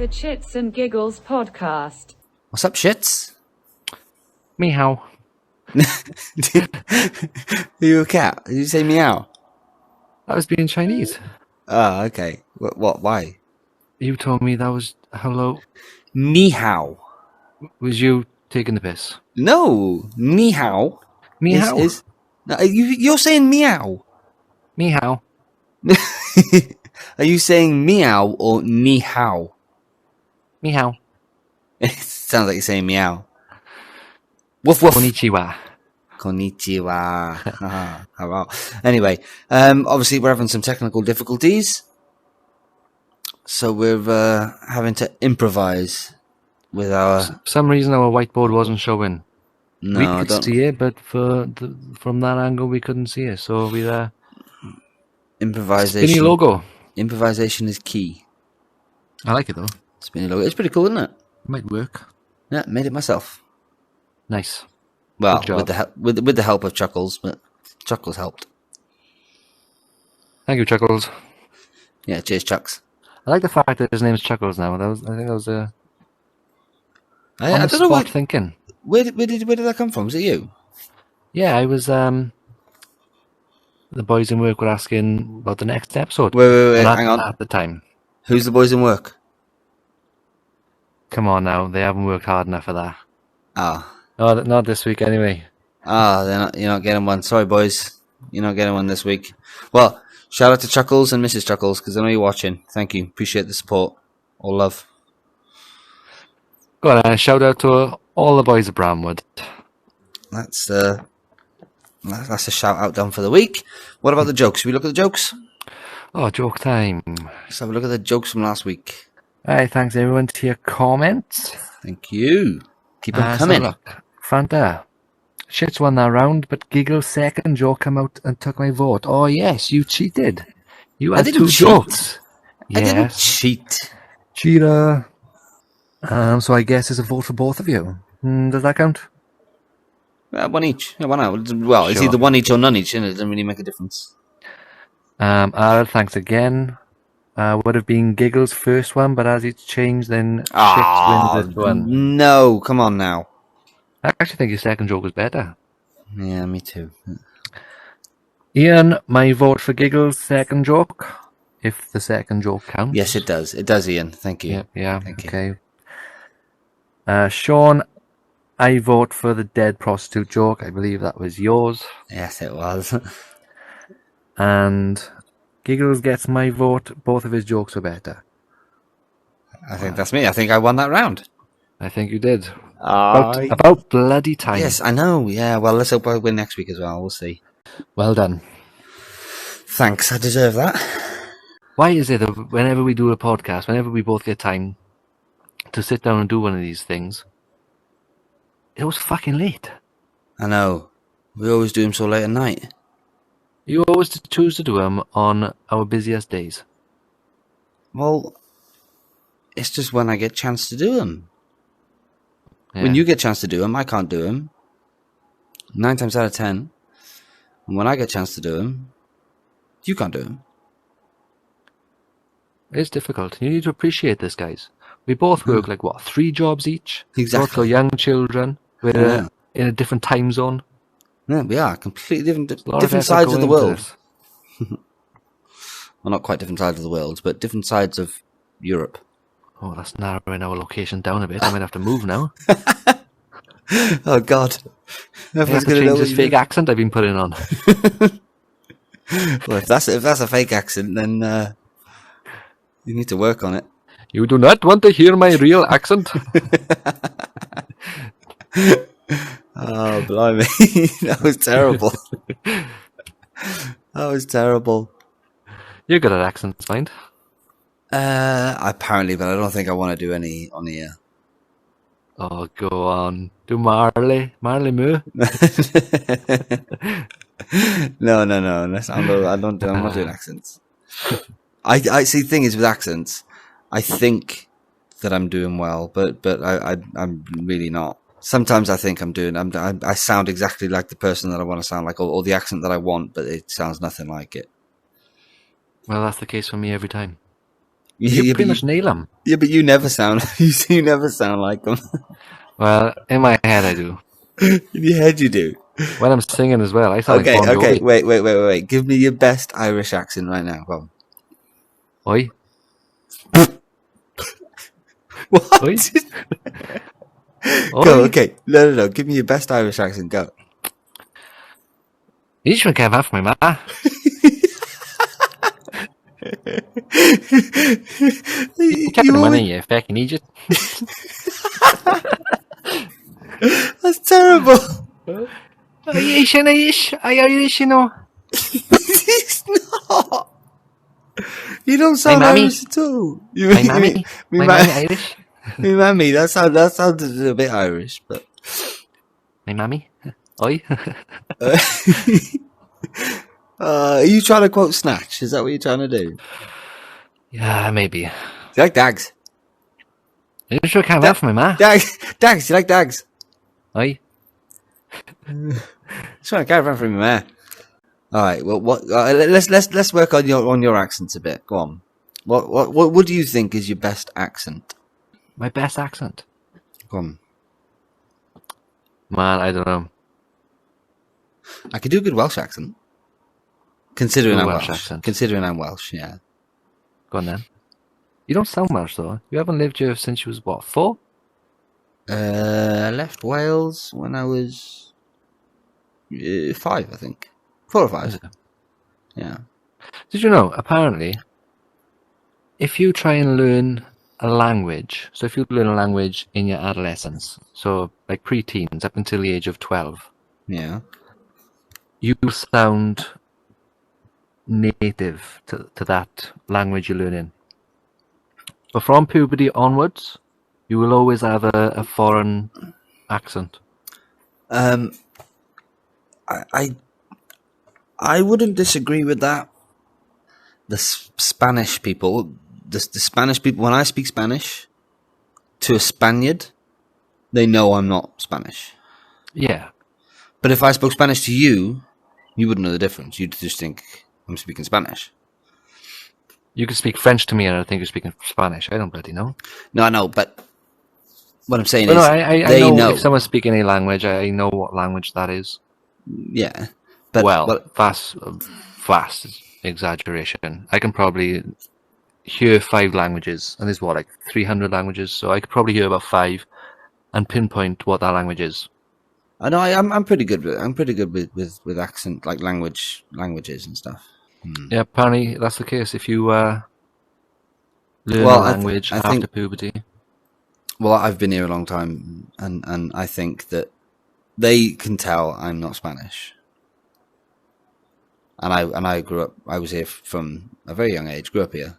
the Chitz and Giggles podcast. What's up, shits? Meow. Are you a cat? Did you say meow? That was being Chinese. Oh, okay. What? Why? You told me that was hello. Ni hao. Was you taking the piss? No, ni hao. Meow. No, you're saying meow. Meow. Are you saying meow or ni hao? Meow. It sounds like you're saying meow. Woof woof. Konnichiwa. Konnichiwa. How about? Anyway, obviously we're having some technical difficulties, so we're having to improvise with our. For some reason our whiteboard wasn't showing. No, we I could don't. see it, but from that angle we couldn't see it. So we Improvisation. spinny logo. Improvisation is key. I like it though. Spinny logo. It's pretty cool, isn't it? Might work. Yeah, made it myself. Nice. Well, Good job. with the help of Chuckles, but Chuckles helped. Thank you, Chuckles. Yeah, cheers, Chucks. I like the fact that his name's Chuckles now. I think that was a I don't know spot thinking. where did that come from? Was it you? Yeah, I was. The boys in work were asking about the next episode. Wait, And hang on. At the time. Who's the boys in work? Come on now, they haven't worked hard enough for that. Ah, Not this week anyway. you're not getting one. Sorry, boys, you're not getting one this week. Well, shout out to Chuckles and Mrs. Chuckles because I know you're watching. Thank you, appreciate the support. All love. Go on, a shout out to all the boys of Bramwood. That's a shout out done for the week. What about the jokes? Should we look at the jokes? Oh, joke time. Let's have a look at the jokes from last week. Alright, thanks everyone to your comments. Thank you. Keep them So coming. look, Fanta. Shit's won that round, but Giggle's second joke come out and took my vote. Oh yes, you cheated. You I had didn't 2 cheat. jokes. I didn't Yes. cheat. Cheater. So I guess it's a vote for both of you. Does that count? One each. Yeah, one out. Well, it's Sure. either one each or none each, and it doesn't really make a difference. Aaron, thanks again. Would have been Giggle's first one, but as it's changed, then Shit wins this one. No, come on now. I actually think your second joke was better. Yeah, me too. Ian, my vote for Giggle's second joke, if the second joke counts. Yes, it does. It does, Ian. Thank you. Yeah, Thank you. okay. Sean, I vote for the dead prostitute joke. I believe that was yours. Yes, it was. And Giggles gets my vote. Both of his jokes were better. I think that's me. I think I won that round. I think you did. About bloody time. Yes, I know. Yeah, well, let's hope I win next week as well. We'll see. Well done. Thanks. I deserve that. Why is it that whenever we do a podcast, whenever we both get time to sit down and do one of these things, it was fucking late. I know. We always do them so late at night. You always choose to do them on our busiest days. Well, it's just when I get a chance to do them. Yeah. When you get a chance to do them, I can't do them. 9 times out of 10. And when I get a chance to do them, you can't do them. It's difficult. You need to appreciate this, guys. We both work 3 jobs each. Exactly. Both got young children. We're in a different time zone. Yeah, we are completely different A lot different effort sides going of the into world. this. Well, not quite different sides of the world, but different sides of Europe. Oh, that's narrowing our location down a bit. I might have to move now. Oh God! I have to change this fake accent I've been putting on. Well, if that's a fake accent, then you need to work on it. You do not want to hear my real accent. Oh, blimey! That was terrible. That was terrible. You're good at accents, mind. Apparently, but I don't think I want to do any on here. Oh, go on. Do Marley Moo. No. I'm not doing accents. I see. The thing is with accents, I think that I'm doing well, but I'm really not. Sometimes I think I sound exactly like the person that I want to sound like, or the accent that I want, but it sounds nothing like it. Well, that's the case for me every time. You but pretty much nail them. yeah, but you never sound you never sound like them. Well, in my head I do. In your head, you do. When I'm singing as well, I sound Okay, like Bon okay. Jovi. Wait. Give me your best Irish accent right now. Go on. Oi, What? oi, Go. oi. Okay. No. Give me your best Irish accent. Go. You should get off my ma. Check the You always, money, you fucking idiot. that's terrible. Irish and Irish. I Irish, you know. He's not. You don't My sound mammy. Irish at all. My mammy. My mammy Irish. Me mammy. That sounded a bit Irish, but. My mammy. Oi. Are you trying to quote Snatch? Is that what you're trying to do? Yeah, maybe. Do you like Dags? You should get off my ma. Dags. Do you like Dags? Oi. Just trying to carry on from me, man. All right. Well, what? Let's work on your accents a bit. Go on. What do you think is your best accent? My best accent. Go on. Man, I don't know. I could do a good Welsh accent. Considering Good I'm Welsh Welsh. accent. Considering I'm Welsh, yeah. Go on then. You don't sound Welsh though. You haven't lived here since you was what, 4? I left Wales when I was 5, I think. 4 or 5. Yeah. Did you know, apparently, if you try and learn a language, so if you learn a language in your adolescence, so like pre-teens up until the age of 12, Yeah. you sound native to that language you're learning. But from puberty onwards, you will always have a foreign accent. I wouldn't disagree with that. The Spanish people, the Spanish people, when I speak Spanish to a Spaniard, they know I'm not Spanish. Yeah. But if I spoke Spanish to you, you wouldn't know the difference. You'd just think I'm speaking Spanish. You can speak French to me and I think you're speaking Spanish. I don't bloody know. No, I know, but what I'm saying But is no, I they know, know. if someone's speaking a language, I know what language that is. Yeah. But, Well, vast exaggeration. I can probably hear 5 languages, and there's what, like 300 languages, so I could probably hear about 5 and pinpoint what that language is. I know I'm pretty good with accent, like languages and stuff. Yeah, apparently that's the case. If you learn a Well, language I after think- puberty. Well, I've been here a long time, and I think that they can tell I'm not Spanish. And I grew up. I was here from a very young age. Grew up here.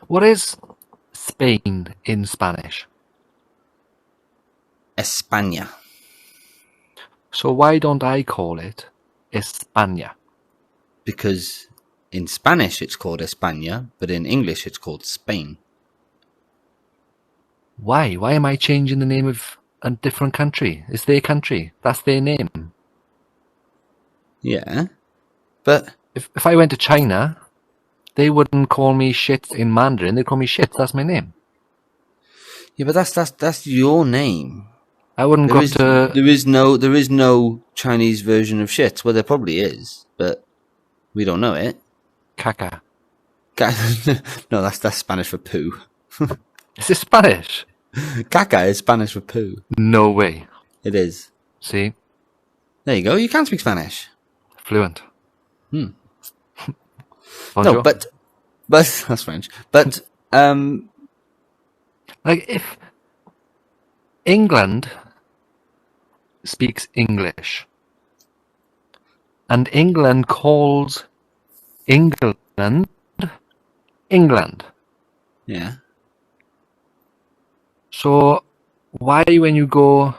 What is Spain in Spanish? España, So why don't I call it España? because in Spanish it's called España, but in English it's called Spain. Why? Why am I changing the name of a different country? It's their country. That's their name. Yeah, but If I went to China, they wouldn't call me shit in Mandarin. They'd call me shit. That's my name. yeah, but that's your name. I wouldn't go up to... There is no Chinese version of shit. Well, there probably is, but we don't know it. Caca. No, that's Spanish for poo. Is this Spanish? Caca is Spanish for poo. No way. It is. See? There you go. You can speak Spanish. Fluent. No, Bonjour. but that's French. But Like, if England speaks English and England calls England England, yeah, so why when you go...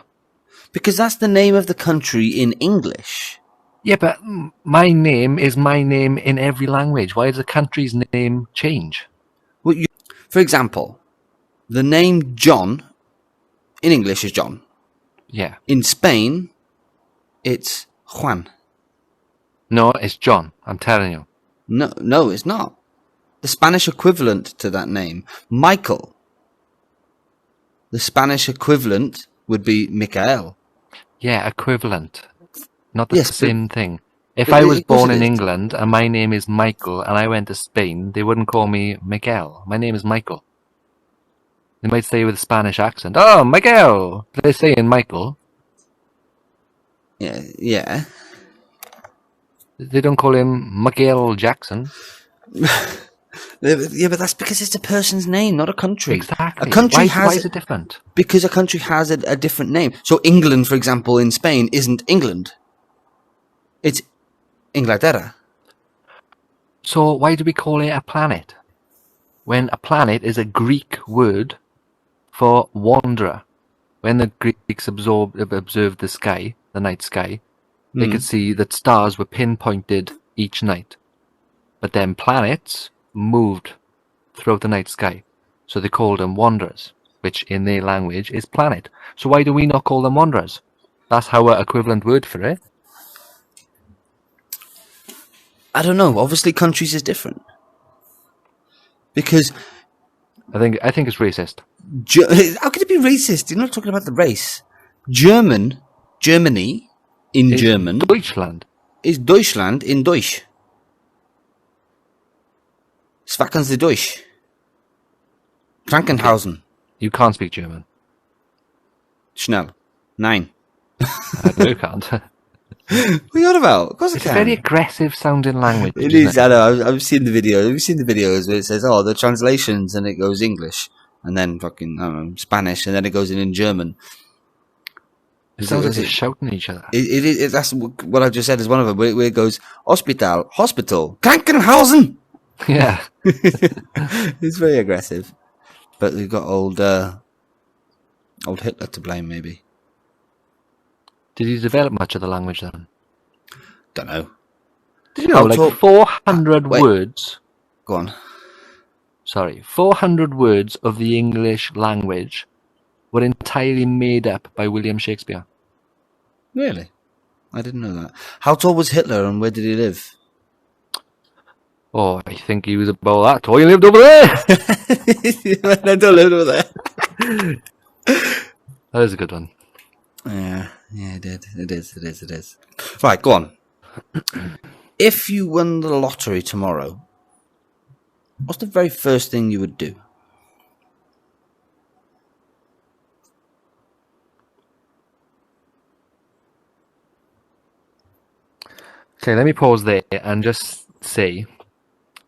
because that's the name of the country in English. Yeah, but my name is my name in every language. Why does a country's name change? Well, for example, the name John in English is John. Yeah. In Spain, it's Juan. No, it's John. I'm telling you. No, it's not. the Spanish equivalent to that name, Michael. The Spanish equivalent would be Michael. Yeah, equivalent. Not the Yes, but- same thing. If but I was of course born it in is. England and my name is Michael and I went to Spain, they wouldn't call me Miguel. My name is Michael. They might say with a Spanish accent, "Oh, Miguel!" They're saying Michael. Yeah. They don't call him Miguel Jackson. Yeah, but that's because it's a person's name, not a country. Exactly. A country why is it different? Because a country has a different name. So England, for example, in Spain isn't England. It's Inglaterra. So why do we call it a planet? When a planet is a Greek word for wanderer. When the Greeks observed the sky, the night sky, they could see that stars were pinpointed each night. But then planets moved throughout the night sky. So they called them wanderers, which in their language is planet. So why do we not call them wanderers? That's our equivalent word for it. I don't know. Obviously, countries is different. Because I think it's racist. how could it be racist? You're not talking about the race. Germany, in It's German, Deutschland. is Deutschland in Deutsch. Swacken Sie Deutsch. Krankenhausen. You can't speak German. Schnell. Nein. I know you can't. What are you on about? Of course It's I a can. very aggressive sounding language. It isn't is. I know. I've seen the videos. Have you seen the videos where it says, "Oh, the translations," and it goes English, and then fucking I don't know, Spanish, and then it goes in German. It sounds like they're shouting at each other. That's what I've just said is one of them. Where it goes hospital, Krankenhausen. Yeah. It's very aggressive, but we've got old Hitler to blame, maybe. Did he develop much of the language then? Don't know. Did you know, like 400 wait. words? Go on. Sorry, 400 words of the English language were entirely made up by William Shakespeare. Really? I didn't know that. How tall was Hitler, and where did he live? Oh, I think he was about that tall. He lived over there. I don't live over there. That is a good one. Yeah, it did. It is. Right, go on. If you won the lottery tomorrow, what's the very first thing you would do? Okay, let me pause there and just say,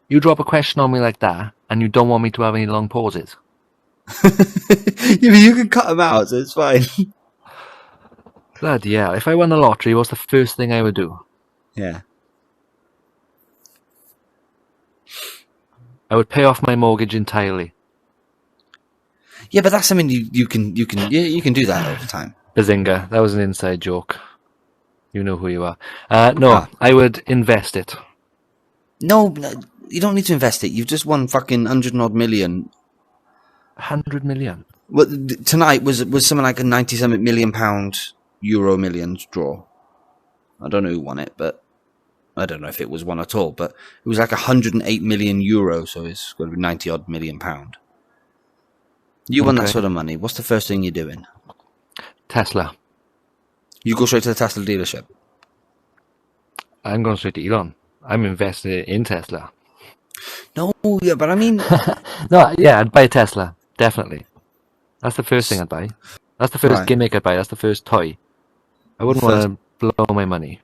you drop a question on me like that, and you don't want me to have any long pauses. Yeah, but you can cut them out, so it's fine. Bloody hell, if I won the lottery, what's the first thing I would do? Yeah. I would pay off my mortgage entirely. Yeah, but that's something you can do that all the time. Bazinga, that was an inside joke. You know who you are. No, I would invest it. No, you don't need to invest it. You've just won fucking 100 odd million. 100 million. Well, tonight was something like a 90-something million pound Euro Millions draw. I don't know who won it, but I don't know if it was one at all. But it was like 108 million euro, so it's going to be 90 odd million pound. You won that sort of money. What's the first thing you're doing? Tesla. You go straight to the Tesla dealership. I'm going straight to Elon. I'm invested in Tesla. No, yeah, but I mean, No, yeah, I'd buy a Tesla. Definitely. That's the first thing I'd buy. That's the first gimmick I'd buy. That's the first toy. I wouldn't want to blow my money.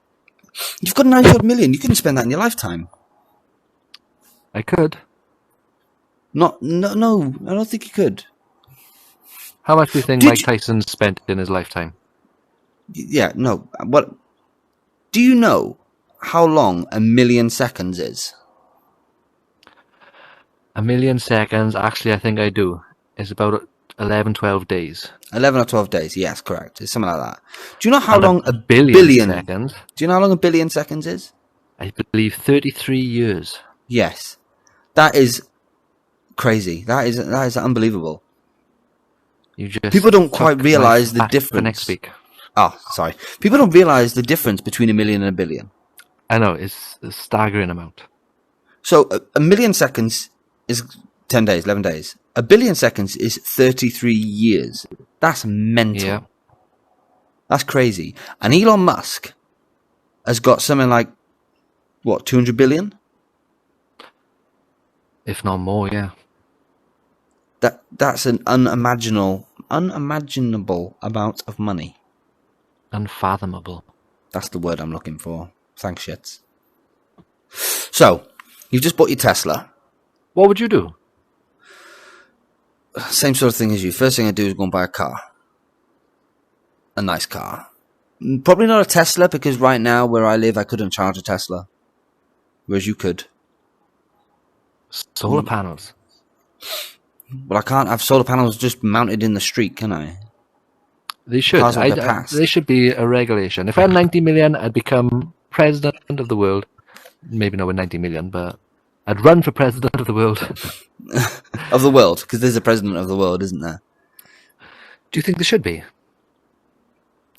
You've got 90 odd million. You couldn't spend that in your lifetime. I could. No, I don't think you could. How much do you think Mike Tyson spent in his lifetime? Yeah, no. What? Do you know how long a million seconds is? A million seconds, actually, I think I do. It's about 11, 12 days. 11 or 12 days, yes, correct. It's something like that. Do you know how long a billion seconds? Do you know how long a billion seconds is? I believe 33 years. Yes. That is crazy. That is unbelievable. People don't quite realise the difference. For next week. Oh, sorry. People don't realise the difference between a million and a billion. I know, it's a staggering amount. So a million seconds is 10 days, 11 days. A billion seconds is 33 years. That's mental. Yeah. That's crazy. And Elon Musk has got something like, what, 200 billion? If not more, yeah. That's an unimaginable amount of money. Unfathomable. That's the word I'm looking for. Thanks, Chitz. So, you've just bought your Tesla. What would you do? Same sort of thing as you. First thing I do is go and buy a car. A nice car. Probably not a Tesla, because right now where I live I couldn't charge a Tesla. Whereas you could. Solar panels. But I can't have solar panels just mounted in the street, can I? They should. Cars won't get past. They should be a regulation. If I had 90 million, I'd become president of the world. Maybe not with 90 million, but I'd run for president of the world. Of the world, because there's a president of the world, isn't there? Do you think there should be?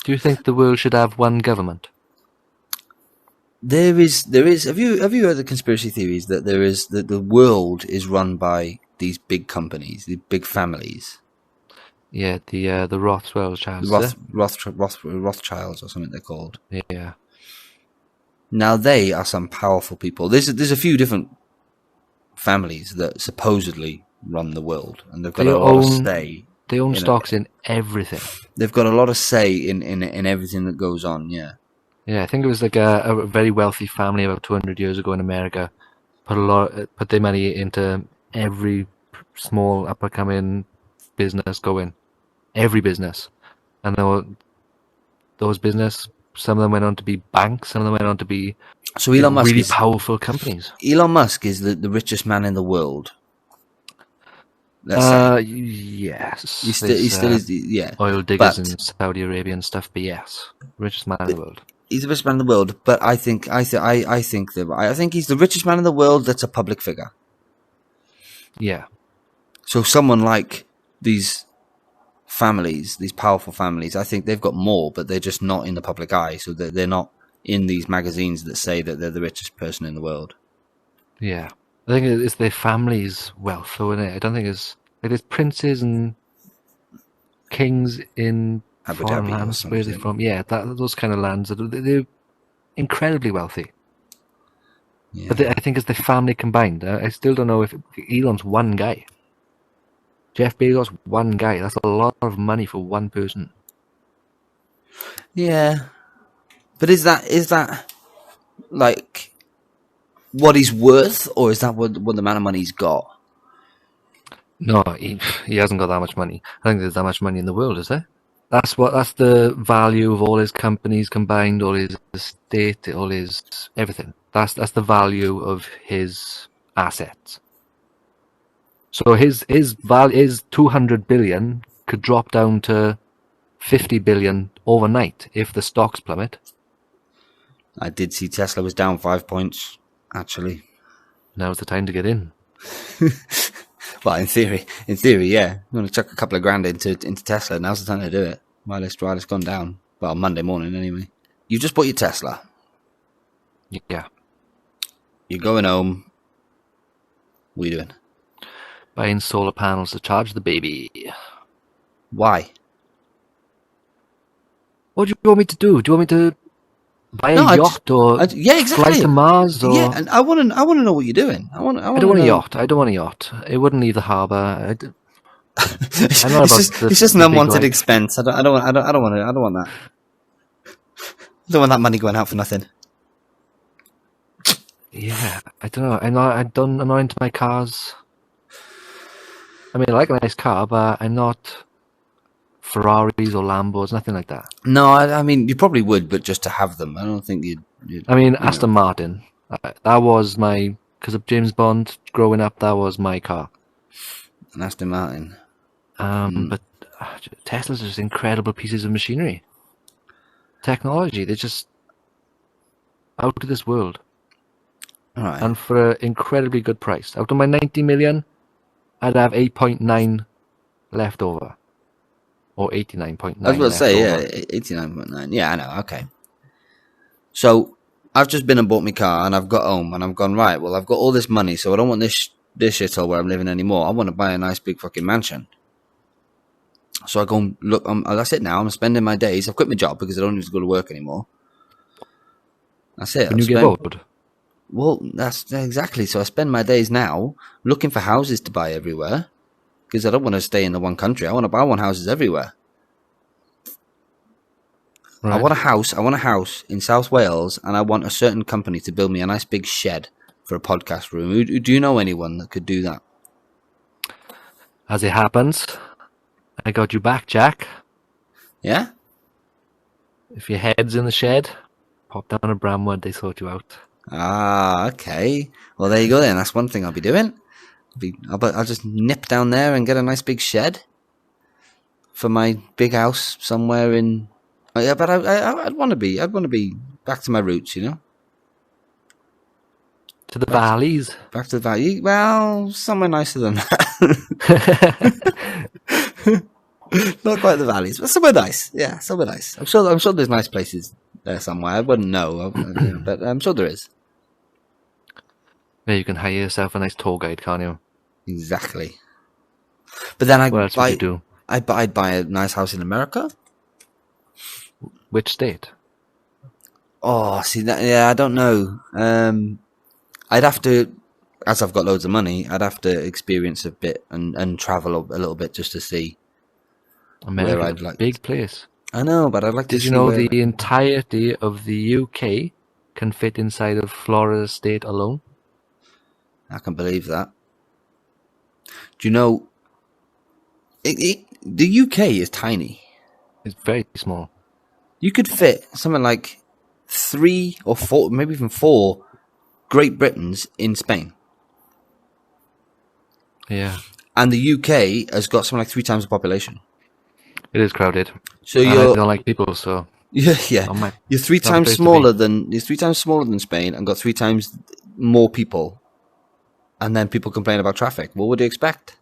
Do you think the world should have one government? There is. Have you heard the conspiracy theories that the world is run by these big companies, these big families? Yeah, the Rothschilds. Rothschilds or something they're called. Yeah. Now they are some powerful people. There's a few different families that supposedly run the world, and they've got a lot of say. They own stocks in everything. They've got a lot of say in everything that goes on. Yeah. Yeah, I think it was like a very wealthy family about 200 years ago in America put their money into every small up and coming business going, every business, and those business. Some of them went on to be banks. Some of them went on to be Elon Musk really powerful companies. Elon Musk is the richest man in the world. Let's say. Yes. He still is. Yeah. Oil diggers in Saudi Arabia and stuff. But yes, richest man in the world. He's the richest man in the world. But I think he's the richest man in the world. That's a public figure. Yeah. So someone like these families, these powerful families, I think they've got more, but they're just not in the public eye. So they're not in these magazines that say that they're the richest person in the world. Yeah. I think it's their family's wealth, though, isn't it? I don't think it's like there's princes and kings in foreign lands. Where they're from? Yeah, those kind of lands. They're incredibly wealthy. Yeah. But I think it's the family combined. I still don't know if Elon's one guy. Jeff Bezos, one guy. That's a lot of money for one person. Yeah, but is that like what he's worth, or is that what the amount of money he's got? No, he hasn't got that much money. I think there's that much money in the world, is there? That's the value of all his companies combined, all his estate, all his everything. That's the value of his assets. So his value is 200 billion could drop down to 50 billion overnight if the stocks plummet. I did see Tesla was down 5 points, actually. Now's the time to get in. Well, in theory, yeah. I'm going to chuck a couple of grand into Tesla. Now's the time to do it. While it's gone down. Well, Monday morning anyway. You've just bought your Tesla. Yeah. You're going home. What are you doing? Buying solar panels to charge the baby. Why? What do you want me to do? Do you want me to buy a yacht or yeah, exactly. fly to Mars? Or... Yeah, and I want to know what you're doing. I don't want a yacht. I don't want a yacht. It wouldn't leave the harbour. It's just an unwanted expense. I don't want that. I don't want that money going out for nothing. Yeah, I don't know. I'm not into my cars. I mean, I like a nice car, but I'm not Ferraris or Lambos, nothing like that. No, I mean, you probably would, but just to have them. I don't think you'd I mean, Aston Martin. That was because of James Bond growing up, that was my car. An Aston Martin. But Teslas are just incredible pieces of machinery. Technology, they're just out of this world. All right. And for an incredibly good price. Out of my 90 million, I'd have 8.9 left over. Or 89.9. I was about to say, yeah, 89.9. Yeah, I know, okay. So, I've just been and bought my car, and I've got home, and I've gone, right, well, I've got all this money, so I don't want this this shithole where I'm living anymore. I want to buy a nice big fucking mansion. So I go and look. That's it now. I'm spending my days. I've quit my job because I don't need to go to work anymore. That's it. When you get bored. Well, that's exactly. So I spend my days now looking for houses to buy everywhere because I don't want to stay in the one country. I want houses everywhere. Right. I want a house in South Wales, and I want a certain company to build me a nice big shed for a podcast room. Do you know anyone that could do that? As it happens, I got you back, Jack. Yeah? If your head's in the shed, pop down to Bramwood, they sort you out. Ah, okay. Well, there you go then. That's one thing I'll be doing. I'll just nip down there and get a nice big shed for my big house somewhere in... Yeah, but I'd want to be back to my roots, you know? To the valleys. Back to the valley. Well, somewhere nicer than that. Not quite the valleys, but somewhere nice. Yeah, somewhere nice. I'm sure there's nice places there somewhere. I wouldn't know, but I'm sure there is. Yeah, you can hire yourself a nice tour guide, can't you? Exactly. But then What else would you do? I'd buy a nice house in America. Which state? Oh, see that? Yeah, I don't know. I'd have to, as I've got loads of money, I'd have to experience a bit and travel a little bit just to see America, where I'd like. big place. I know, but I'd like to. Did you know the entirety of the UK can fit inside of Florida state alone? I can believe that. Do you know? The UK is tiny. It's very small. You could fit something like 3 or 4, maybe even 4 Great Britons in Spain. Yeah. And the UK has got something like 3 times the population. It is crowded. So I don't like people, so yeah. You're 3 times smaller than Spain and got 3 times more people. And then people complain about traffic. What would you expect?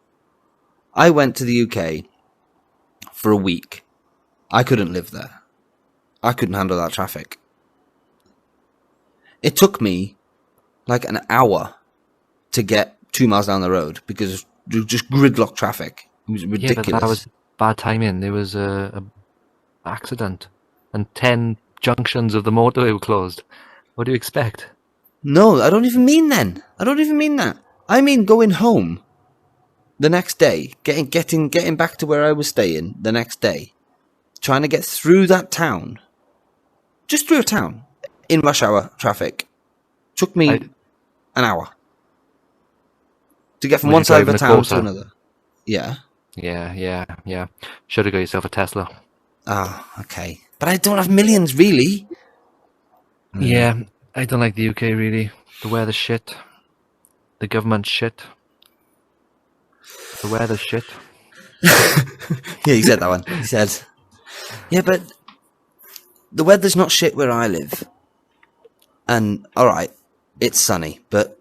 I went to the UK for a week. I couldn't live there. I couldn't handle that traffic. It took me like an hour to get 2 miles down the road because of just gridlock traffic. It was ridiculous. Yeah, but that was bad timing. There was a accident and 10 junctions of the motorway were closed. What do you expect? No, I don't even mean then. I don't even mean that. I mean going home the next day, getting back to where I was staying the next day, trying to get through that town, just through a town, in rush hour traffic, took me an hour to get from one side of the town to another. Yeah. Yeah. Should have got yourself a Tesla. Ah, okay. But I don't have millions, really. Yeah, I don't like the UK, really. The weather's shit. The government's shit. The weather's shit. Yeah, he said that one. He said, yeah, but the weather's not shit where I live. And, alright, it's sunny, but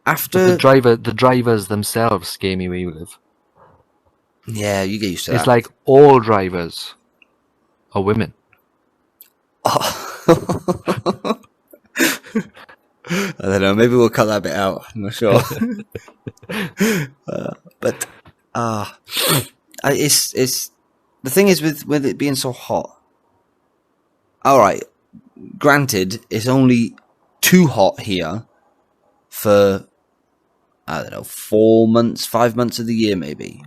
after... But the drivers themselves scare me where you live. Yeah, you get used to that. It's like all drivers are women. Oh. I don't know. Maybe we'll cut that bit out. I'm not sure. It's the thing is with it being so hot. All right, granted, it's only too hot here for I don't know 4 months, 5 months of the year, maybe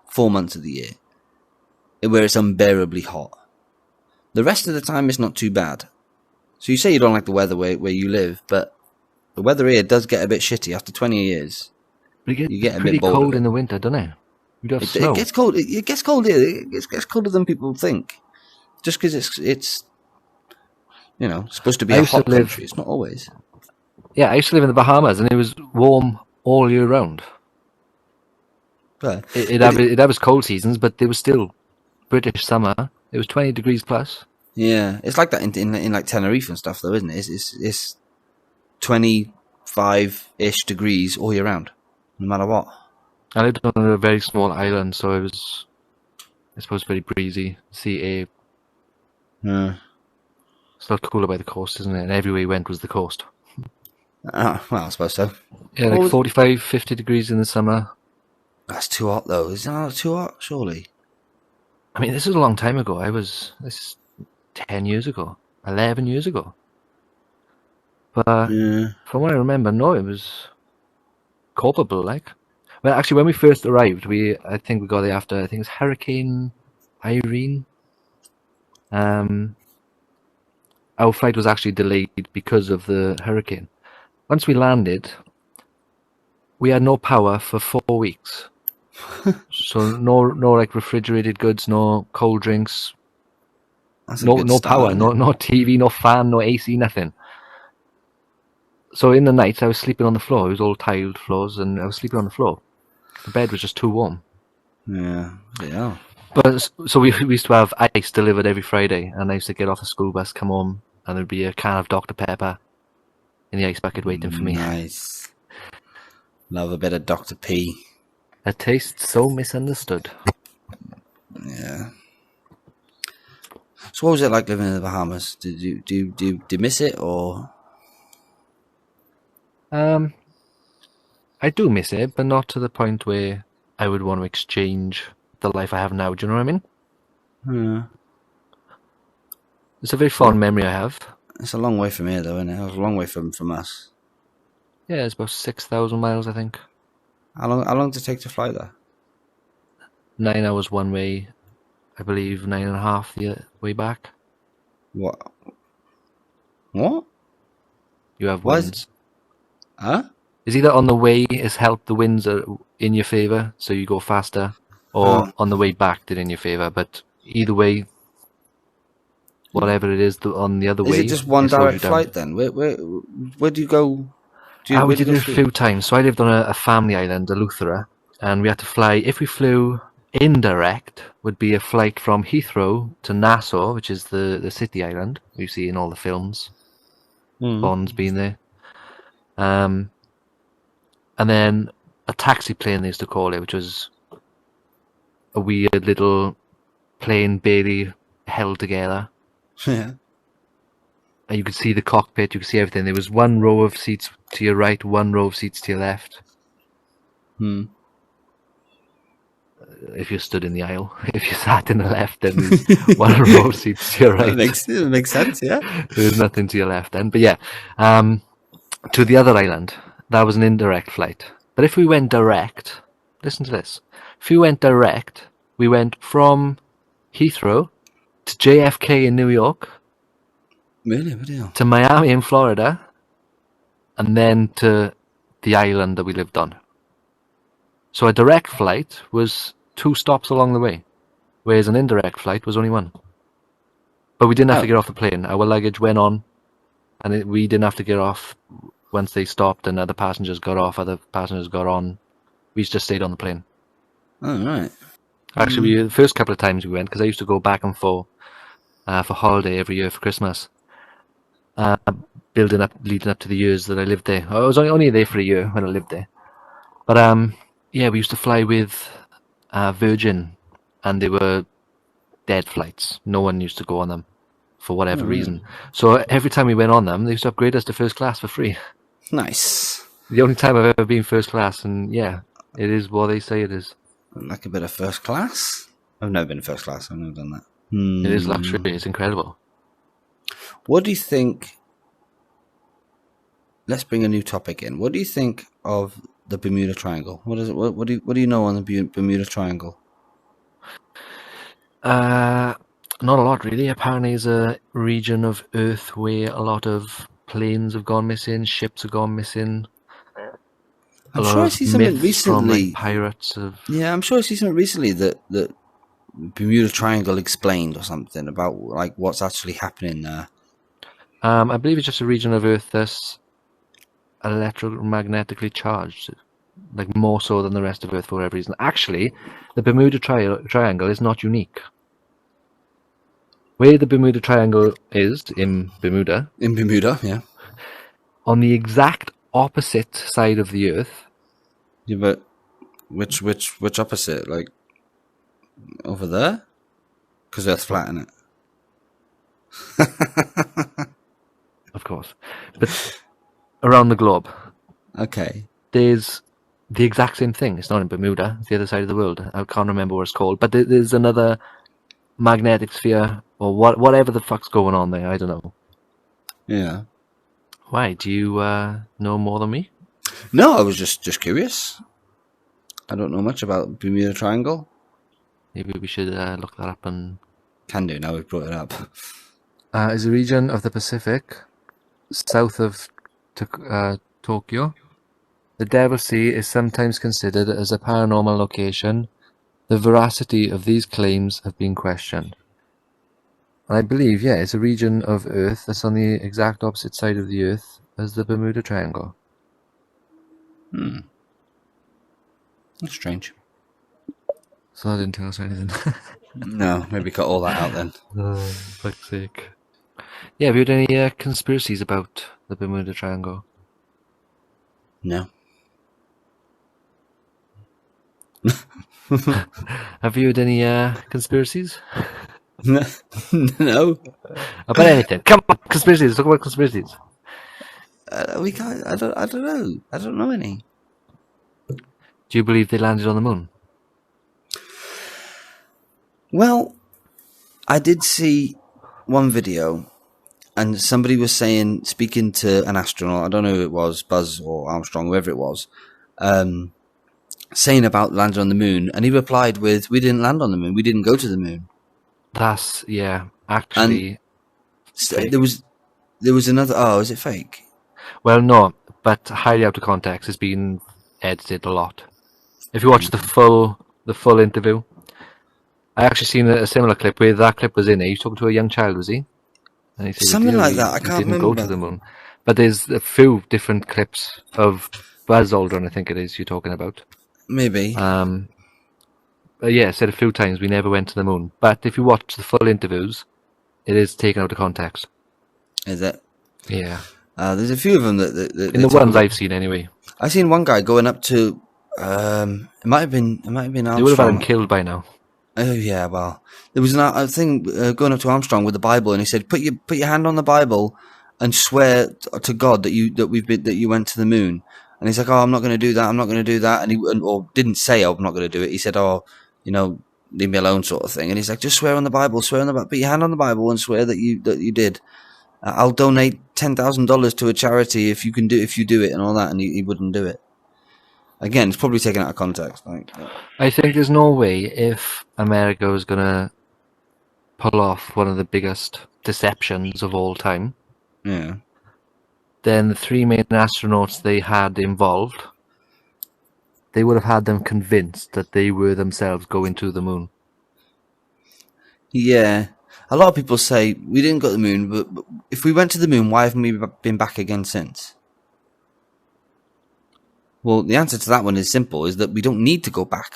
4 months of the year, where it's unbearably hot. The rest of the time, it's not too bad. So you say you don't like the weather where you live, but the weather here does get a bit shitty after 20 years. But you get a pretty bit bored cold in the winter, doesn't it? You got snow. It gets cold. It gets cold here. It gets colder than people think. Just because it's supposed to be a hot country. It's not always. Yeah, I used to live in the Bahamas, and it was warm all year round. But It had its cold seasons, but there was still British summer. It was 20 degrees plus. Yeah, it's like that in like Tenerife and stuff, though, isn't it? It's 25-ish degrees all year round, no matter what. I lived on a very small island, so it was, I suppose, very breezy. Sea air. Yeah. It's a lot cooler by the coast, isn't it? And everywhere we went was the coast. Well, I suppose so. Yeah, What like was- 45, 50 degrees in the summer. That's too hot, though. Is that too hot? Surely. I mean, this is a long time ago. This is 10 years ago, 11 years ago. But Yeah. from what I remember, no, it was culpable. Like, well, actually, when we first arrived, I think we got there after, I think it's Hurricane Irene. Our flight was actually delayed because of the hurricane. Once we landed, we had no power for 4 weeks. So no like refrigerated goods, no cold drinks, That's a no good no start, power, isn't no it? no TV, no fan, no AC, nothing. So in the night, I was sleeping on the floor. It was all tiled floors, and I was sleeping on the floor. The bed was just too warm. Yeah. Yeah. But so we used to have ice delivered every Friday, and I used to get off the school bus, come home, and there'd be a can of Dr. Pepper in the ice bucket waiting for me. Nice. Love a bit of Dr. P. A taste so misunderstood. Yeah. So what was it like living in the Bahamas? Did you miss it or? I do miss it, but not to the point where I would want to exchange the life I have now. Do you know what I mean? Yeah. It's a very fond memory I have. It's a long way from here, though, isn't it? It's a long way from us. Yeah, it's about 6,000 miles, I think. How long did it take to fly there? 9 hours one way, I believe 9.5 the way back. What? What? You have Why is winds. Huh? Is either on the way has helped the winds are in your favour, so you go faster, or on the way back they're in your favour. But either way, whatever it is on the other Is way, it just one it slows you direct down. flight then? Where do you go? We Where do did you it go a through? few times. So I lived on a family island, Eleuthera, and we had to fly. If we flew indirect, would be a flight from Heathrow to Nassau, which is the city island you see in all the films. Bond's been there. And then a taxi plane they used to call it, which was a weird little plane barely held together. Yeah. And you could see the cockpit, you could see everything. There was one row of seats to your right, one row of seats to your left. If you stood in the aisle. If you sat in the left, then there's one row of seats to your right. That makes sense, yeah. There's nothing to your left then. But yeah, to the other island, that was an indirect flight. But if we went direct, listen to this. If we went direct, we went from Heathrow to JFK in New York, Really? What deal? to Miami in Florida, and then to the island that we lived on. So a direct flight was 2 stops along the way, whereas an indirect flight was only 1. But we didn't have to get off the plane. Our luggage went on, and we didn't have to get off once they stopped and other passengers got off, other passengers got on. We just stayed on the plane. Oh, right. Actually, the first couple of times we went, because I used to go back and forth for holiday every year for Christmas, leading up to the years that I lived there. I was only there for a year when I lived there. But yeah, we used to fly with Virgin, and they were dead flights. No one used to go on them for whatever reason. So every time we went on them, they used to upgrade us to first class for free. Nice. The only time I've ever been first class, and yeah, it is what they say it is. Like a bit of first class? I've never been first class. I've never done that. It is luxury. It's incredible. What do you think? Let's bring a new topic in. What do you think of the Bermuda Triangle? What is it? What do you know on the Bermuda Triangle? Not a lot, really. Apparently, it's a region of Earth where a lot of planes have gone missing, ships have gone missing. I'm sure I see something myths from recently. like pirates of. Yeah, I'm sure I see something recently that Bermuda Triangle explained or something about like what's actually happening there. I believe it's just a region of Earth that's electromagnetically charged, like more so than the rest of Earth for whatever reason. Actually, the Bermuda Triangle is not unique. Where the Bermuda Triangle is in Bermuda, Yeah. on the exact opposite side of the Earth. Yeah, but which opposite? Like over there? Because Earth's flat, isn't it? Of course, but around the globe. Okay. There's the exact same thing. It's not in Bermuda. It's the other side of the world. I can't remember what it's called. But there's another magnetic sphere or whatever the fuck's going on there. I don't know. Yeah. Why? Do you know more than me? No, I was just curious. I don't know much about Bermuda Triangle. Maybe we should look that up. And Can do now we've brought it up. is a region of the Pacific south of Tokyo. The Devil Sea is sometimes considered as a paranormal location. The veracity of these claims have been questioned. And I believe, yeah, it's a region of Earth that's on the exact opposite side of the Earth as the Bermuda Triangle. That's strange. So that didn't tell us anything. No, maybe cut all that out then. Oh, fuck's sake. Yeah, have you heard any conspiracies about the Bermuda Triangle? No. Have you heard any conspiracies? No. About anything? Come on, conspiracies. Talk about conspiracies. We can't. I don't know. I don't know any. Do you believe they landed on the moon? Well, I did see one video, and somebody was speaking to an astronaut. I don't know who it was, Buzz or Armstrong, whoever it was, saying about landing on the moon, and he replied with, "We didn't land on the moon. We didn't go to the moon." That's actually. There was another. Oh, is it fake? Well, no, but highly out of context. It's been edited a lot. If you watch the full interview, I actually seen a similar clip where that clip was in it. He was talking to a young child, was he? And he said, Something like that. I can't didn't remember. go to the moon. But there's a few different clips of Buzz Aldrin, I think it is, you're talking about. Maybe. But yeah, said a few times we never went to the moon. But if you watch the full interviews, it is taken out of context. Is it? Yeah. There's a few of them that in the ones I've seen, anyway. I seen one guy going up to. It might have been Armstrong. They would have had him killed by now. Oh yeah, well, there was a thing going up to Armstrong with the Bible, and he said, "Put your hand on the Bible and swear to God that you went to the moon." And he's like, "Oh, I'm not going to do that. I'm not going to do that." And or didn't say, "Oh, I'm not going to do it." He said, "Oh, leave me alone," sort of thing. And he's like, "Just swear on the Bible. Put your hand on the Bible and swear that you did. I'll donate $10,000 to a charity if you do it and all that." And he wouldn't do it. Again, it's probably taken out of context. I think there's no way if America was going to pull off one of the biggest deceptions of all time, yeah, then the three main astronauts they had involved, they would have had them convinced that they were themselves going to the moon. Yeah. A lot of people say, we didn't go to the moon, but if we went to the moon, why haven't we been back again since? Well, the answer to that one is simple, is that we don't need to go back.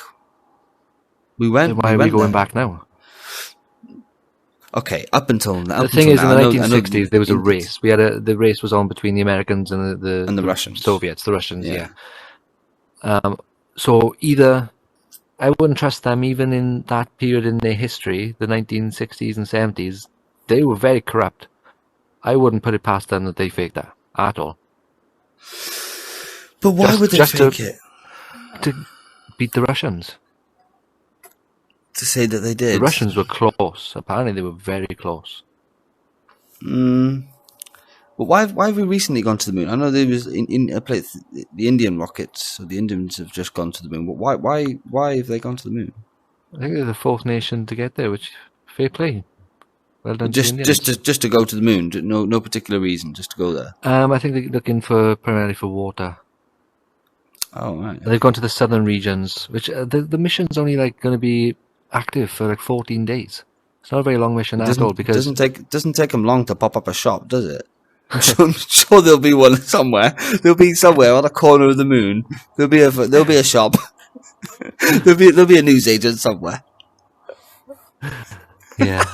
We went. Then why are we going back now? Okay, up until now. The thing is, in the 1960s, there was a race. The race was on between the Americans and the Russians. Soviets, the Russians, yeah. So either, I wouldn't trust them even in that period in their history, the 1960s and 70s. They were very corrupt. I wouldn't put it past them that they faked that at all. But why would they fake it? To beat the Russians. To say that they did. The Russians were close. Apparently they were very close. But why have we recently gone to the moon? I know there was in a place, the Indian rockets, or the Indians have just gone to the moon. But why have they gone to the moon? I think they're the fourth nation to get there, which fair play. Well done. Just to go to the moon. No particular reason, just to go there. I think they're looking primarily for water. Oh right. And they've gone to the southern regions, which the mission's only going to be active for 14 days. It's not a very long mission at all, because it doesn't take them long to pop up a shop, does it? I'm sure there'll be one somewhere. There'll be somewhere on a corner of the moon. There'll be a shop. there'll be a newsagent somewhere. Yeah.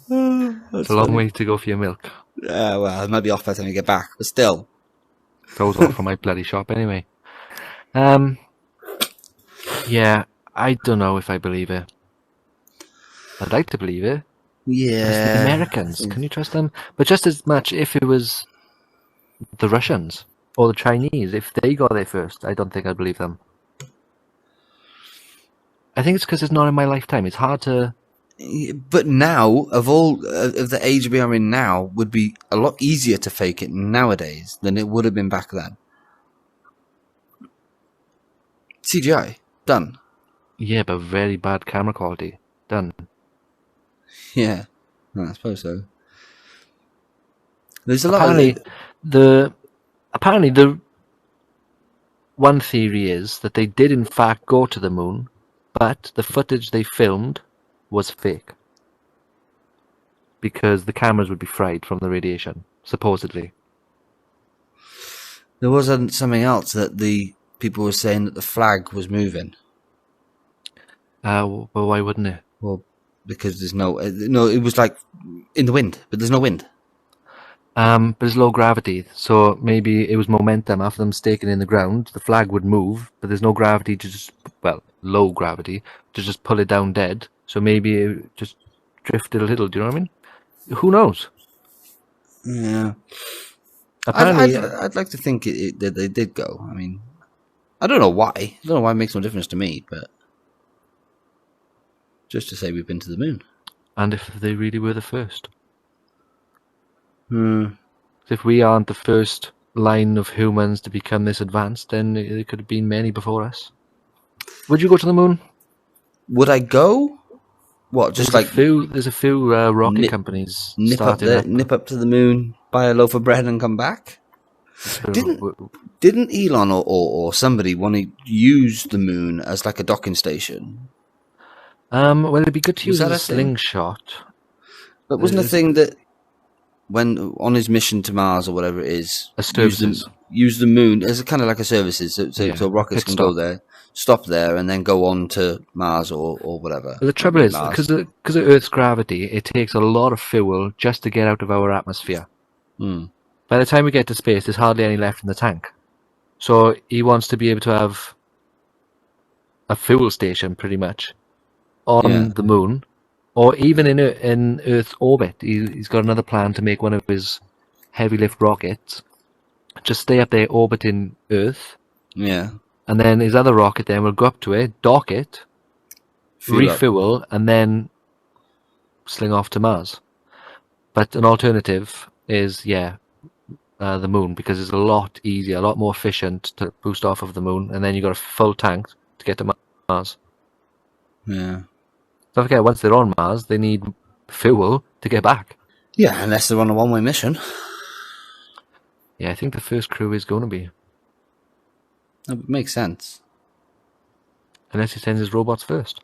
It's a long way to go for your milk. Well, it might be off by the time you get back, but still. Goes off from my bloody shop anyway. Yeah, I don't know if I believe it. I'd like to believe it. Yeah. The Americans, can you trust them? But just as much if it was the Russians or the Chinese, if they got there first, I don't think I'd believe them. I think it's because it's not in my lifetime. It's hard to... But now, of the age we are in now, would be a lot easier to fake it nowadays than it would have been back then. CGI, done. Yeah, but very bad camera quality. Done. Yeah, I suppose so. There's a lot Apparently, of... apparently the one theory is that they did in fact go to the moon, but the footage they filmed was fake because the cameras would be fried from the radiation, supposedly. There was something else that the people were saying that the flag was moving. Well, why wouldn't it? Well, because there's no, it was like in the wind, but there's no wind. But it's low gravity, so maybe it was momentum. After them staking in the ground, the flag would move, but there's no gravity to just, low gravity, to just pull it down dead. So maybe it just drifted a little, do you know what I mean? Who knows? Yeah. Apparently, I'd like to think that they did go. I mean, I don't know why. I don't know why it makes no difference to me, but just to say we've been to the moon. And if they really were the first. Hmm. If we aren't the first line of humans to become this advanced, then there could have been many before us. Would you go to the moon? Would I go? What? Just There's a few rocket companies nip up to the moon, buy a loaf of bread, and come back. Didn't Elon or somebody want to use the moon as like a docking station? Well, it'd be good to use that a a thing? slingshot. But wasn't a thing that when on his mission to Mars or whatever it is, use the moon as a kind of like a services, so rockets can go there, stop there, and then go on to Mars or whatever. But the trouble is, because of Earth's gravity, it takes a lot of fuel just to get out of our atmosphere. By the time we get to space, there's hardly any left in the tank. So he wants to be able to have a fuel station, pretty much, on the moon, or even in Earth's orbit. He's got another plan to make one of his heavy lift rockets just stay up there orbiting Earth. Yeah. And then his other rocket then will go up to it, dock it, refuel, and then sling off to Mars. But an alternative is, the moon, because it's a lot easier, a lot more efficient to boost off of the moon, and then you've got a full tank to get to Mars. Yeah. Don't forget, once they're on Mars, they need fuel to get back. Yeah, unless they're on a one-way mission. Yeah, I think the first crew is going to be. That makes sense. Unless he sends his robots first.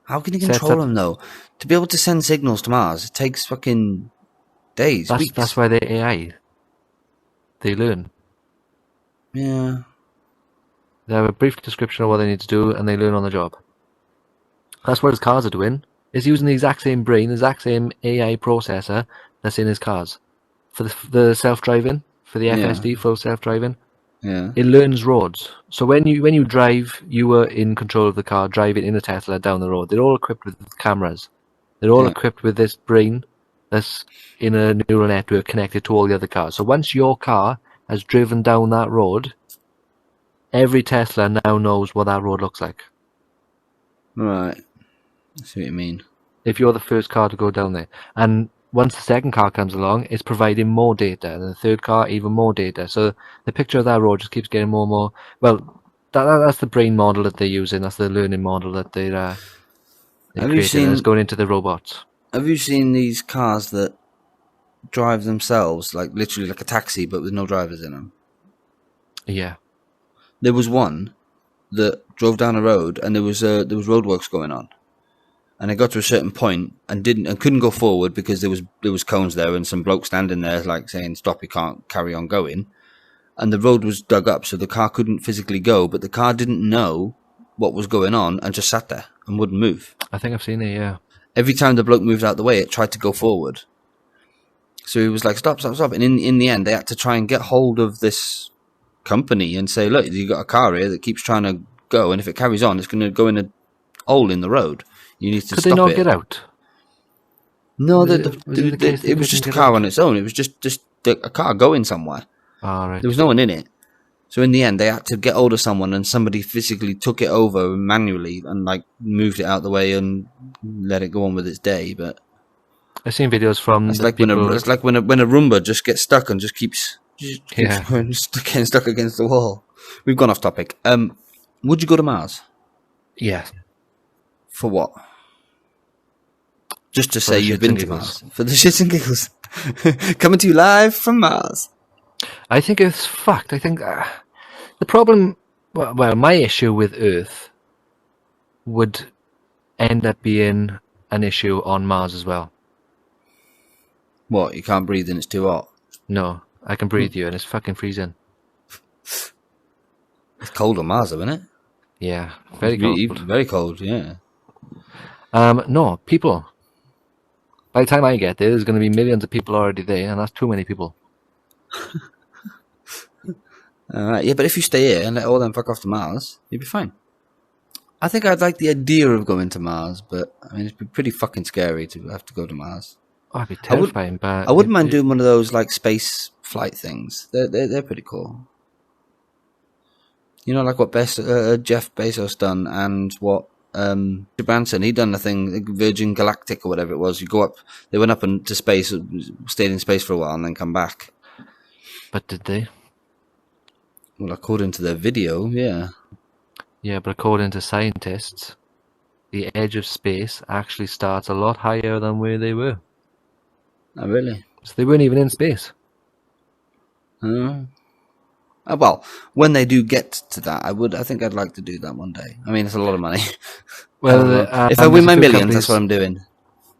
How can you control them, though? To be able to send signals to Mars, it takes fucking days, weeks. That's why they're AI. They learn. Yeah. They have a brief description of what they need to do, and they learn on the job. That's what his cars are doing. He's using the exact same brain, the exact same AI processor that's in his cars. For the self-driving, for the FSD, full self-driving. Yeah. It learns roads. So when you drive, you are in control of the car, driving in a Tesla down the road. They're all equipped with cameras. They're all equipped with this brain that's in a neural network connected to all the other cars. So once your car has driven down that road, every Tesla now knows what that road looks like. Right. I see what you mean. If you're the first car to go down there. And once the second car comes along, it's providing more data. And the third car, even more data. So the picture of that road just keeps getting more and more... Well, that's the brain model that they're using. That's the learning model that they're creating. It's going into the robots. Have you seen these cars that drive themselves, like literally like a taxi, but with no drivers in them? Yeah. There was one that drove down a road, and there was roadworks going on, and it got to a certain point and couldn't go forward because there was cones there and some bloke standing there like saying stop, you can't carry on going, and the road was dug up so the car couldn't physically go, but the car didn't know what was going on and just sat there and wouldn't move. I think I've seen it. Yeah. Every time the bloke moved out of the way, it tried to go forward. So he was like, stop. And in the end, they had to try and get hold of this company and say, look, you've got a car here that keeps trying to go, and if it carries on, it's going to go in a hole in the road. You need to stop it. Could they not get out? No, it was just a car on its own. It was just a car going somewhere. All right. There was no one in it. So in the end, they had to get hold of someone, and somebody physically took it over manually and like moved it out the way and let it go on with its day. But I've seen videos from it's the like people. when a Roomba just gets stuck and just keeps getting stuck against the wall. We've gone off topic. Would you go to Mars? Yeah. For what? Just to For say the you've shits been and to giggles. Mars. For the shits and giggles. Coming to you live from Mars. I think it's fucked. I think the problem, well, my issue with Earth would end up being an issue on Mars as well. What? You can't breathe and it's too hot? No, I can breathe you and it's fucking freezing. It's cold on Mars, isn't it? Yeah, very cold. Very cold, yeah. No, people. By the time I get there, there's going to be millions of people already there, and that's too many people. Yeah, but if you stay here and let all them fuck off to Mars, you'll be fine. I think I'd like the idea of going to Mars, but I mean, it'd be pretty fucking scary to have to go to Mars. Oh, it'd be terrifying, but I wouldn't mind doing one of those like space flight things. They're pretty cool. You know, like what Jeff Bezos done, and what Branson, he done the thing, like Virgin Galactic or whatever it was. You go up, they went up into space, stayed in space for a while, and then come back. But did they? Well, according to their video, yeah. Yeah, but according to scientists, the edge of space actually starts a lot higher than where they were. Oh, really? So they weren't even in space. Well, when they do get to that, I think I'd like to do that one day. I mean, it's a lot of money. Well, if I win my millions, that's what I'm doing.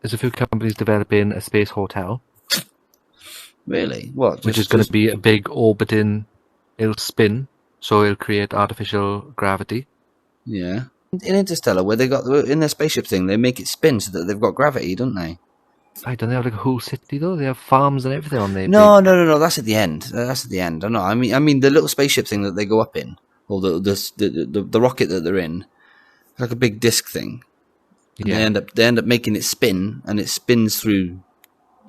There's a few companies developing a space hotel. Really? What? Which is going to be a big orbiting. It'll spin, so it'll create artificial gravity. Yeah. In Interstellar, where they got in their spaceship thing, they make it spin so that they've got gravity, don't they? I don't know, like a whole city though. They have farms and everything on there. No. That's at the end. That's at the end. I know. I mean, the little spaceship thing that they go up in, or the rocket that they're in, it's like a big disc thing. Yeah. They end up making it spin, and it spins through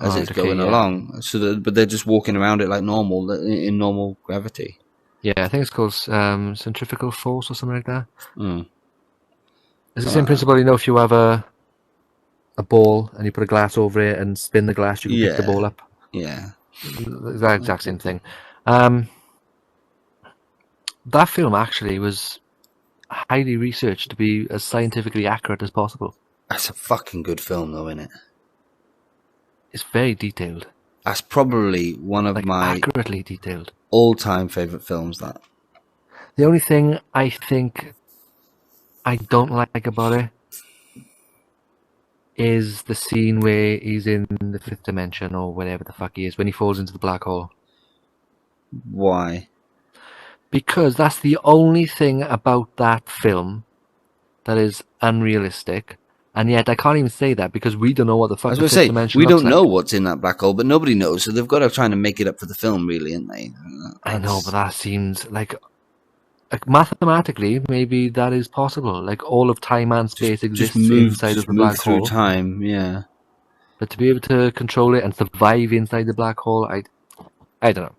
as it's going along. So, but they're just walking around it like normal in normal gravity. Yeah, I think it's called centrifugal force or something like that. Mm. It's the same principle. You know, if you have a ball and you put a glass over it and spin the glass, you can pick the ball up. Yeah, it's that exact same thing. That film actually was highly researched to be as scientifically accurate as possible. That's a fucking good film, though, isn't it? It's very detailed. That's probably one of my accurately detailed all-time favorite films. That the only thing I think I don't like about it is the scene where he's in the fifth dimension or whatever the fuck he is when he falls into the black hole. Why? Because that's the only thing about that film that is unrealistic, and yet I can't even say that because we don't know what the fuck the fifth dimension we looks don't know like. what's in that black hole, but nobody knows, so they've got to try and make it up for the film, really, ain't they? I know, but that seems like mathematically, maybe that is possible. Like all of time and space exists inside of the black hole. Through time, yeah. But to be able to control it and survive inside the black hole, I don't know.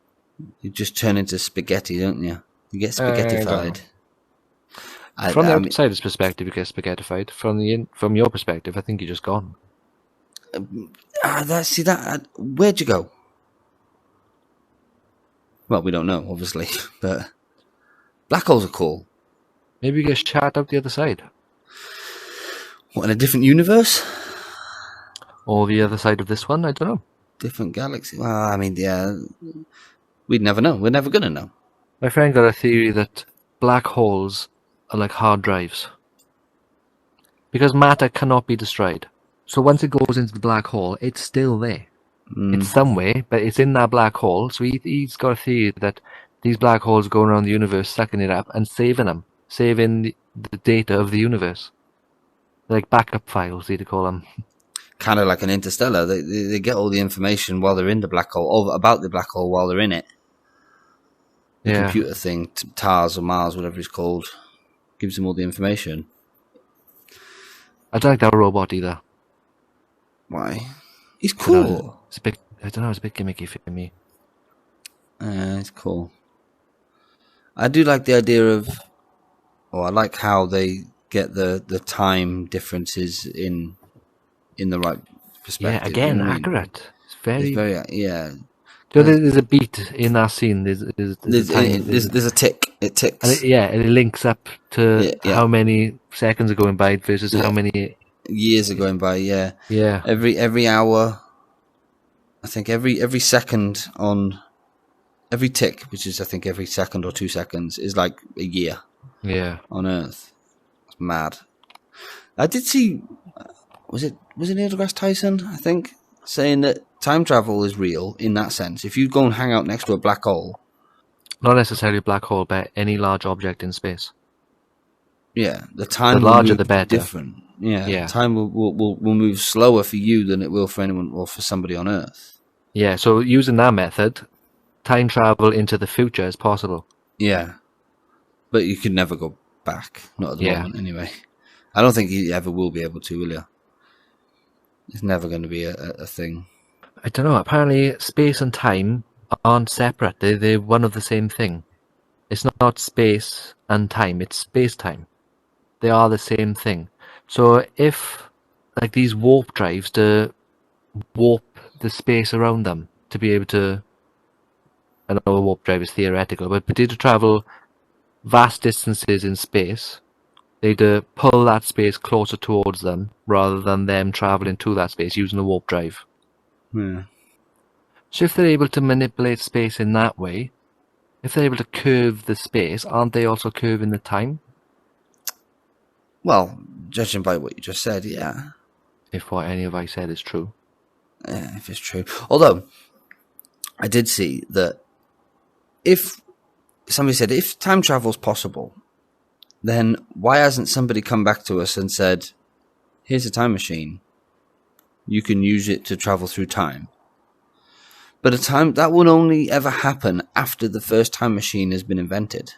You just turn into spaghetti, don't you? You get spaghettified. From the outsider's perspective, you get spaghettified. From your perspective, I think you're just gone. Where'd you go? Well, we don't know, obviously, but black holes are cool. Maybe you get shot out the other side. What, in a different universe? Or the other side of this one? I don't know. Different galaxy? Well, I mean, yeah, we'd never know. We're never going to know. My friend got a theory that black holes are like hard drives. Because matter cannot be destroyed. So once it goes into the black hole, it's still there. It's somewhere, but it's in that black hole. So he's got a theory that these black holes go around the universe, sucking it up and saving them. Saving the data of the universe. Like backup files, you'd call them. Kind of like an Interstellar. They get all the information while they're in the black hole, about the black hole while they're in it. The computer thing, TARS or Mars, whatever it's called, gives them all the information. I don't like that robot either. Why? He's cool. It's a bit gimmicky for me. It's cool. I do like the idea of, or I like how they get the time differences in the right perspective. Yeah, again, you know what I mean? accurate. It's It's very. very yeah. So there's a beat in that scene. There's a time. There's a tick. It ticks. And it links up to Yeah. how many seconds are going by versus how many years are going by. Yeah. Yeah. Every hour. I think every second on every tick, which is I think every second or 2 seconds, is like a year. Yeah. On Earth. It's mad. I did see. Was it Neil deGrasse Tyson? I think saying that time travel is real in that sense. If you go and hang out next to a black hole. Not necessarily a black hole, but any large object in space. Yeah, the time the larger will move the better. different. Yeah. Time will move slower for you than it will for anyone or for somebody on Earth. Yeah, so using that method, time travel into the future is possible. Yeah, but you could never go back. Not at the moment, anyway. I don't think you ever will be able to, will you? It's never going to be a thing. I don't know. Apparently, space and time aren't separate. They're one of the same thing. It's not space and time. It's space-time. They are the same thing. So if, like, these warp drives to warp the space around them to be able to, I know a warp drive is theoretical, but to travel vast distances in space, they'd pull that space closer towards them rather than them traveling to that space using a warp drive. Yeah. So if they're able to manipulate space in that way, if they're able to curve the space, aren't they also curving the time? Well, judging by what you just said, yeah. If what any of I said is true. Yeah, if it's true. Although, I did see that if somebody said, if time travel's possible, then why hasn't somebody come back to us and said, here's a time machine. You can use it to travel through time. But that will only ever happen after the first time machine has been invented.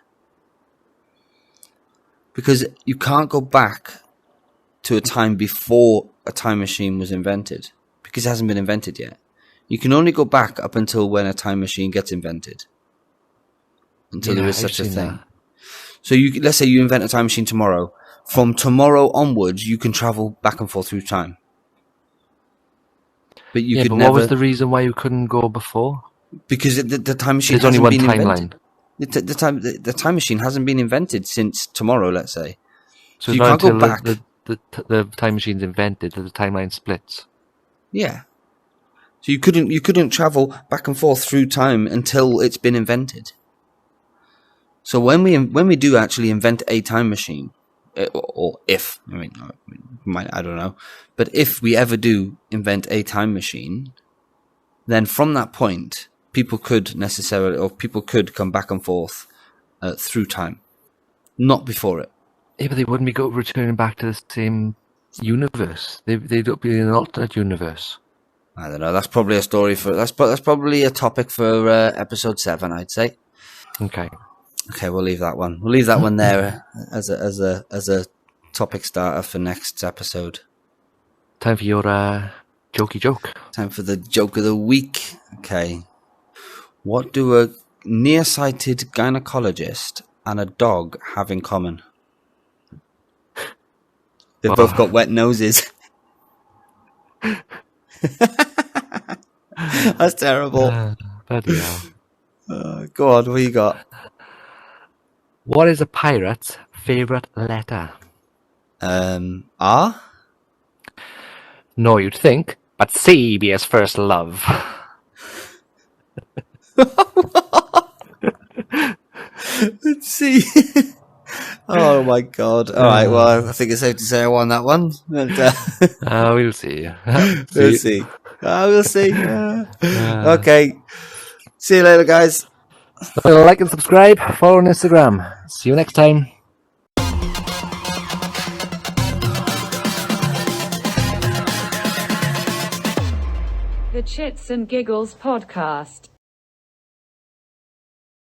Because you can't go back to a time before a time machine was invented. Because it hasn't been invented yet. You can only go back up until when a time machine gets invented. Until there is such a thing. That. So let's say you invent a time machine tomorrow. From tomorrow onwards, you can travel back and forth through time. But you could never. What was the reason why you couldn't go before? Because the time machine There's only one been timeline. Invented. The time machine hasn't been invented since tomorrow, let's say. So you can't go back. The time machine's invented, the timeline splits. Yeah. So you couldn't travel back and forth through time until it's been invented. So when we do actually invent a time machine, or if I don't know, but if we ever do invent a time machine, then from that point, people could come back and forth through time, not before it. Yeah, but they wouldn't be returning back to the same universe. They'd be in an alternate universe. I don't know. That's probably a story that's probably a topic for episode 7, I'd say. Okay. Okay, we'll leave that one. We'll leave that one there as a topic starter for next episode. Time for your jokey joke. Time for the joke of the week. Okay. What do a nearsighted gynecologist and a dog have in common? They've both got wet noses. That's terrible. Bloody hell. Go on, what you got? What is a pirate's favourite letter? R? No, you'd think, but C be his first love. Let's see. Oh my god. Alright, well, I think it's safe to say I won that one. But, we'll see. We'll see. We'll see. Okay. See you later, guys. Like and subscribe. Follow on Instagram. See you next time. The Chitz and Giggles podcast.